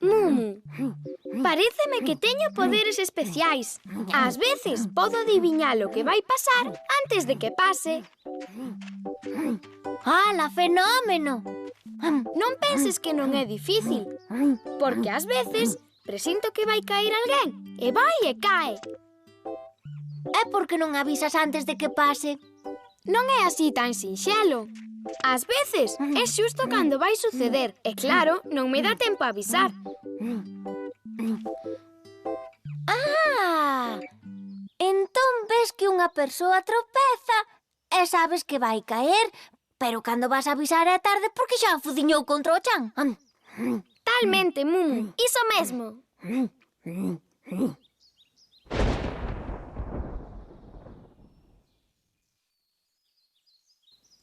Mumu, paréceme que teño poderes especiais. Ás veces podo adiviñar o que vai pasar antes de que pase. ¡Hala, fenómeno! Non penses que non é difícil, porque ás veces presinto que vai caer alguén e vai e cae. É porque non avisas antes de que pase. Non é así tan sinxelo. Ás veces é xusto cando vai suceder e claro, non me dá tempo a avisar. Ah! Entón ves que unha persoa tropeza e sabes que vai caer, pero cando vas a avisar é tarde porque xa fudiñou contra o chan. Talmente, Mumu, iso mesmo.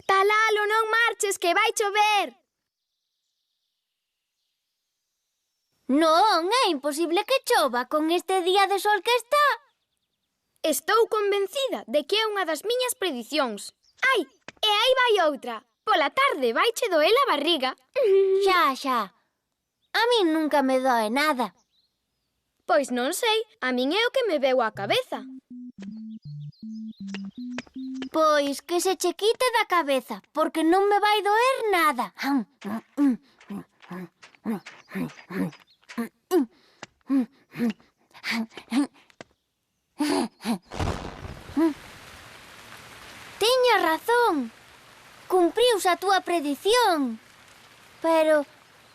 Talalo, non marches, que vai chover. Non, é imposible que chova con este día de sol que está. Estou convencida de que é unha das miñas predicións. Ai, e aí vai outra. Pola tarde vaiche doer a barriga. Xa. A min nunca me doe nada. Pois non sei, a min é o que me veu á cabeza. Pois que se che quite da cabeza, porque non me vai doer nada. Tiña razón. Cumpriuse a túa predición. Pero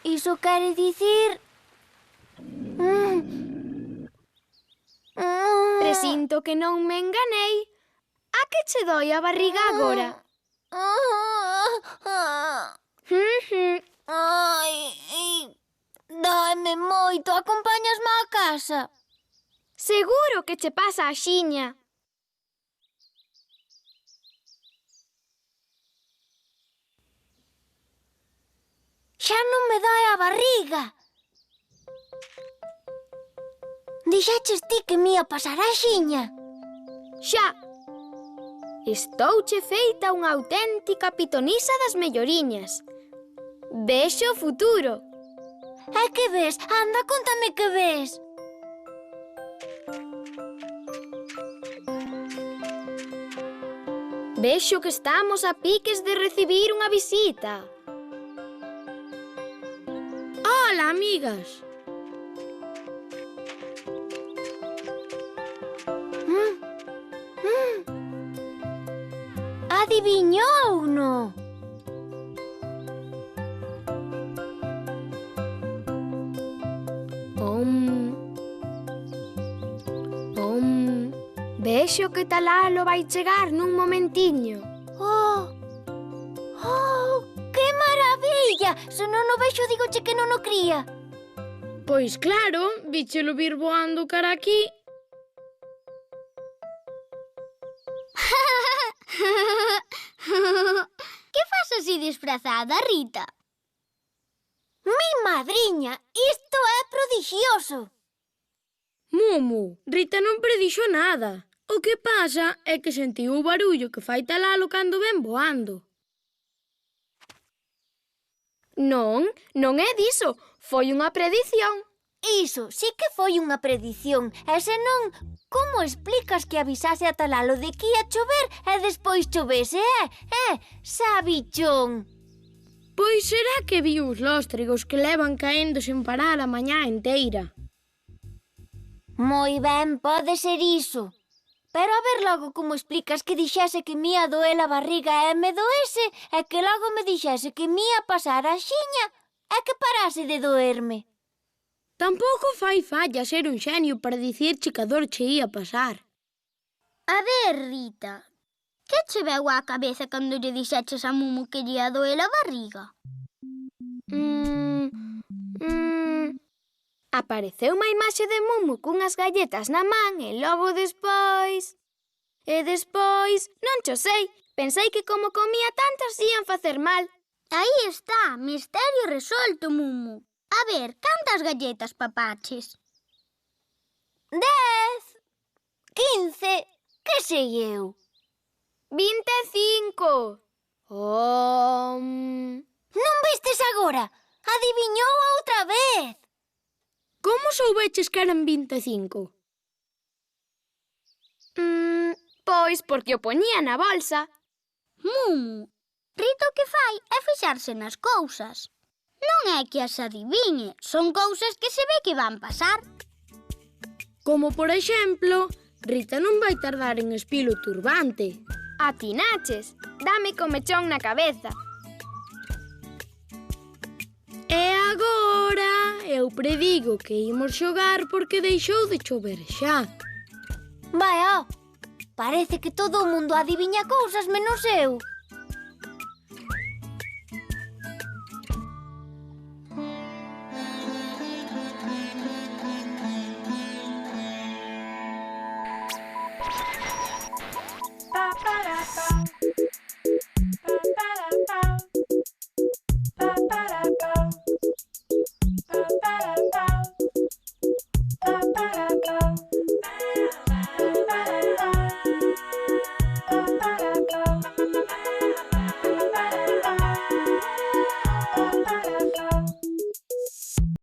iso quere dicir... Presinto que non me enganei. A que che doi a barriga agora? Ai, dóeme moito. Acompáñasme á casa? Seguro que che pasa a xiña. Xa non me doe a barriga. Dixeches ti que me ia pasar a xiña. Xa. Estouche feita unha auténtica pitonisa das melloriñas. Vexo o futuro. E que ves? Anda, contame que ves. Vexo que estamos a piques de recibir unha visita. Hola, amigas. Adiviñouno. Vexo que Talalo vai chegar nun momentiño. Oh, que maravilla! Se non o vexo, digoche que non o cría. Pois claro, víchelo vir voando cara aquí. Que fas así disfrazada, Rita? Mi madriña, isto é prodigioso. Mumu, Rita non predixo nada. O que pasa é que sentiu o barullo que fai Talalo cando ven voando. Non é diso. Foi unha predición. Iso, sí que foi unha predición. E se non, como explicas que avisase a Talalo de que ia chover e despois chovese, sabichón? Pois será que viu os lóstregos que levan caendo sen parar a mañá enteira. Moi ben, pode ser iso. Pero a ver logo como explicas que dixese que me ia doer a barriga e me doese e que logo me dixese que me ia pasar a xiña e que parase de doerme. Tampouco fai falla ser un xenio para dicirche que a dor che ia pasar. A ver, Rita, que che veu á cabeza cando lle dixeches a Mumu que lle ia doer a barriga? Apareceu unha imaxe de Mumu cunhas galletas na man e logo despois... E despois... Non cho sei. Pensei que como comía tantas ían facer mal. Aí está, misterio resolto, Mumu. A ver, cantas galletas papaches? 10, 15, que sei eu? 25. Non vistes agora? Adiviñou outra vez. soubeches que eran 25? Pois porque o poñía na bolsa. Mumu, Rita o que fai é fixarse nas cousas. Non é que as adiviñe, son cousas que se ve que van pasar. Como, por exemplo, Rita non vai tardar en espilo o turbante. Atinaches, dame comechón na cabeza. E agora eu predigo que imos xogar porque deixou de chover xa. Vai, parece que todo o mundo adiviña cousas menos eu.